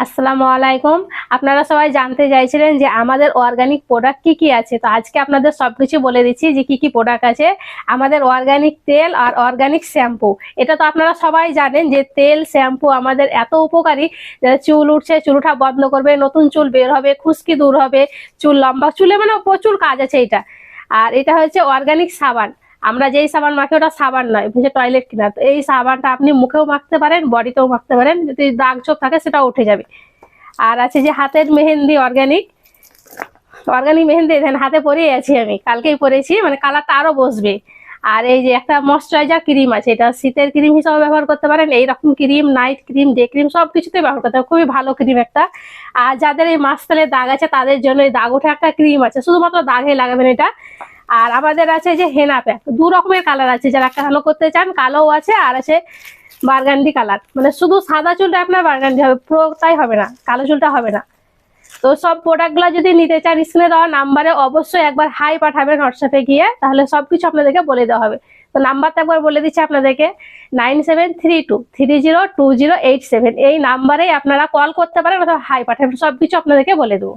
আসসালামু আলাইকুম। আপনারা সবাই জানতে চাইছিলেন যে আমাদের অর্গানিক প্রোডাক্ট কি কি আছে, তো আজকে আপনাদের সবকিছু বলে দিচ্ছি যে কি কি প্রোডাক্ট আছে। আমাদের অর্গানিক তেল আর অর্গানিক শ্যাম্পু, এটা তো আপনারা সবাই জানেন যে তেল শ্যাম্পু আমাদের এত উপকারী। চুল উঠছে, চুল ওঠা বন্ধ করবে, নতুন চুল বের হবে, খুশকি দূর হবে, চুল লম্বা, চুলে মানে প্রচুর কাজ আছে এটা। আর এটা হচ্ছে অর্গানিক সাবান। আমরা যেই সাবান মাখি ওটা সাবান নয়, বুঝে টয়লেট ক্লিনার। তো এই সাবানটা আপনি মুখেও মাখতে পারেন, বডিতেও মাখতে পারেন, যদি দাগ ছোপ থাকে সেটা উঠে যাবে। আর আছে যে হাতের মেহেন্দি, অর্গানিক অর্গানিক মেহেন্দি দেখেন হাতে পরেই আছি, আমি কালকেই পরেছি, মানে কালারটা আরো বসবে। আর এই যে একটা ময়শ্চারাইজার ক্রিম আছে, এটা শীতের ক্রিম হিসাবে ব্যবহার করতে পারেন। এইরকম cream, night cream, day cream সব কিছুতে ব্যবহার করতে পারেন, খুবই ভালো ক্রিম একটা। আর যাদের এই মাসকালের দাগ আছে তাদের জন্য এই দাগ ওঠা একটা ক্রিম আছে, শুধুমাত্র দাগে লাগাবেন এটা। আর আমাদের আছে যে হেনা প্যাক, দু রকমের কালার আছে, যারা কালো করতে চান কালোও আছে, আর আছে বার্গান্ডি কালার, মানে শুধু সাদা চুলটা আপনার বার্গান্ডি হবে, পুরোটাই হবে না, কালো চুলটা হবে না। তো সব প্রোডাক্টগুলো যদি নিতে চান স্ক্রিনে দেওয়া নাম্বারে অবশ্যই একবার হাই পাঠাবেন হোয়াটসঅ্যাপে গিয়ে, তাহলে সবকিছু আপনাদেরকে বলে দেওয়া হবে। তো নাম্বারটা একবার বলে দিচ্ছি আপনাদেরকে, 9732302087। এই নাম্বারেই আপনারা কল করতে পারেন অথবা হাই পাঠাবেন, সবকিছু আপনাদেরকে বলে দেবো।